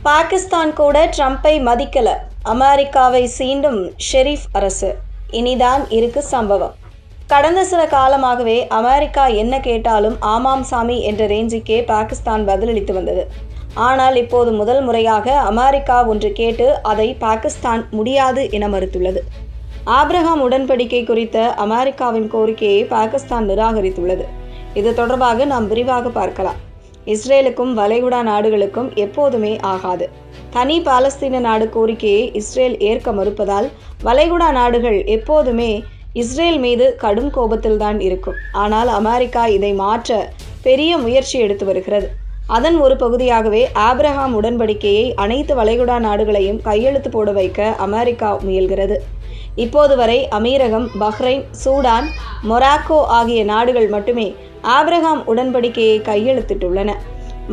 பாகிஸ்தான் கூட ட்ரம்பை மதிக்கல, அமெரிக்காவை சீண்டும் ஷெரீப் அரசு. இனிதான் இருக்கு சம்பவம். கடந்த சில காலமாகவே அமெரிக்கா என்ன கேட்டாலும் ஆமாம் சாமி என்ற ரேஞ்சுக்கே பாகிஸ்தான் பதிலளித்து வந்தது. ஆனால் இப்போது முதல் முறையாக அமெரிக்கா ஒன்று கேட்டு அதை பாகிஸ்தான் முடியாது என மறுத்துள்ளது. ஆப்ரஹாம் உடன்படிக்கை குறித்த அமெரிக்காவின் கோரிக்கையை பாகிஸ்தான் நிராகரித்துள்ளது. இது தொடர்பாக நாம் விரிவாக பார்க்கலாம். இஸ்ரேலுக்கும் வளைகுடா நாடுகளுக்கும் எப்போதுமே ஆகாது. தனி பாலஸ்தீன நாடு கோரிக்கையை இஸ்ரேல் ஏற்க மறுப்பதால் வளைகுடா நாடுகள் எப்போதுமே இஸ்ரேல் மீது கடும் கோபத்தில்தான் இருக்கும். ஆனால் அமெரிக்கா இதை மாற்ற பெரிய முயற்சி எடுத்து வருகிறது. அதன் ஒரு பகுதியாகவே ஆப்ரஹாம் உடன்படிக்கையை அனைத்து வளைகுடா நாடுகளையும் கையெழுத்து போட வைக்க அமெரிக்கா முயல்கிறது. இப்போது வரை அமீரகம், பஹ்ரைன், சூடான், மொராக்கோ ஆகிய நாடுகள் மட்டுமே ஆப்ரஹாம் உடன்படிக்கையை கையெழுத்திட்டுள்ளன.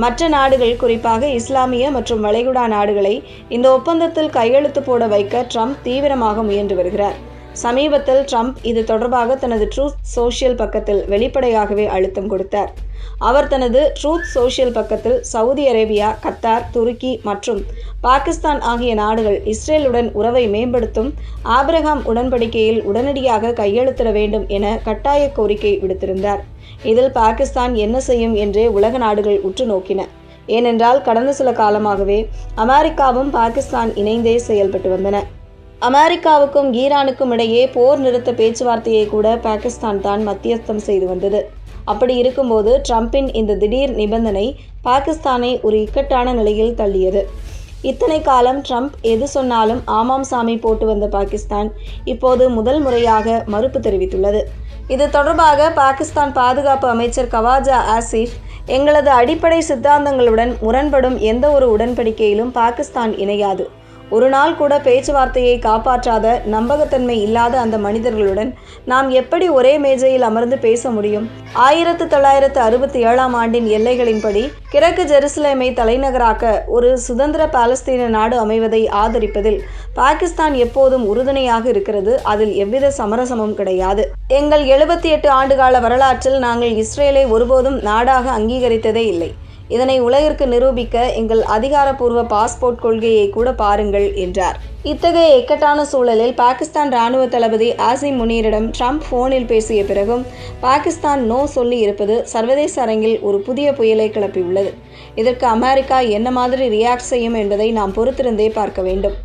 மற்ற நாடுகள், குறிப்பாக இஸ்லாமிய மற்றும் வளைகுடா நாடுகளை இந்த ஒப்பந்தத்தில் கையெழுத்து போட வைக்க ட்ரம்ப் தீவிரமாக முயன்று வருகிறார். சமீபத்தில் ட்ரம்ப் இது தொடர்பாக தனது ட்ரூத் சோஷியல் பக்கத்தில் வெளிப்படையாகவே அழுத்தம் கொடுத்தார். அவர் தனது ட்ரூத் சோஷியல் பக்கத்தில் சவுதி அரேபியா, கத்தார், துருக்கி மற்றும் பாகிஸ்தான் ஆகிய நாடுகள் இஸ்ரேலுடன் உறவை மேம்படுத்தும் ஆப்ரஹாம் உடன்படிக்கையில் உடனடியாக கையெழுத்திட வேண்டும் என கட்டாய கோரிக்கை விடுத்திருந்தார். இதில் பாகிஸ்தான் என்ன செய்யும் என்றே உலக நாடுகள் உற்று நோக்கின. ஏனென்றால் கடந்த சில காலமாகவே அமெரிக்காவும் பாகிஸ்தான் இணைந்தே செயல்பட்டு வந்தன. அமெரிக்காவுக்கும் ஈரானுக்கும் இடையே போர் நிறுத்த பேச்சுவார்த்தையை கூட பாகிஸ்தான் தான் மத்தியஸ்தம் செய்து வந்தது. அப்படி இருக்கும்போது ட்ரம்பின் இந்த திடீர் நிபந்தனை பாகிஸ்தானை ஒரு இக்கட்டான நிலையில் தள்ளியது. இத்தனை காலம் ட்ரம்ப் எது சொன்னாலும் ஆமாம் சாமி போட்டு வந்த பாகிஸ்தான் இப்போது முதல் முறையாக மறுப்பு தெரிவித்துள்ளது. இது தொடர்பாக பாகிஸ்தான் பாதுகாப்பு அமைச்சர் கவாஜா ஆசிஃப், எங்களது அடிப்படை சித்தாந்தங்களுடன் முரண்படும் எந்த ஒரு உடன்படிக்கையிலும் பாகிஸ்தான் இணையாது. ஒரு நாள் கூட பேச்சுவார்த்தையை காப்பாற்றாத, நம்பகத்தன்மை இல்லாத அந்த மனிதர்களுடன் நாம் எப்படி ஒரே மேஜையில் அமர்ந்து பேச முடியும்? 1967ஆம் ஆண்டின் எல்லைகளின்படி கிழக்கு ஜெருசலேமை தலைநகராக்க ஒரு சுதந்திர பாலஸ்தீன நாடு அமைவதை ஆதரிப்பதில் பாகிஸ்தான் எப்போதும் உறுதுணையாக இருக்கிறது. அதில் எவ்வித சமரசமும் கிடையாது. எங்கள் 78 ஆண்டுகால வரலாற்றில் நாங்கள் இஸ்ரேலை ஒருபோதும் நாடாக அங்கீகரித்ததே இல்லை. இதனை உலகிற்கு நிரூபிக்க எங்கள் அதிகாரப்பூர்வ பாஸ்போர்ட் கொள்கையை கூட பாருங்கள் என்றார். இத்தகைய இக்கட்டான சூழலில் பாகிஸ்தான் இராணுவ தளபதி ஆசிம் முனீரிடம் ட்ரம்ப் போனில் பேசிய பிறகும் பாகிஸ்தான் நோ சொல்லி இருப்பது சர்வதேச அரங்கில் ஒரு புதிய புயலை கிளப்பியுள்ளது. இதற்கு அமெரிக்கா என்ன மாதிரி ரியாக்ட் செய்யும் என்பதை நாம் பொறுத்திருந்தே பார்க்க வேண்டும்.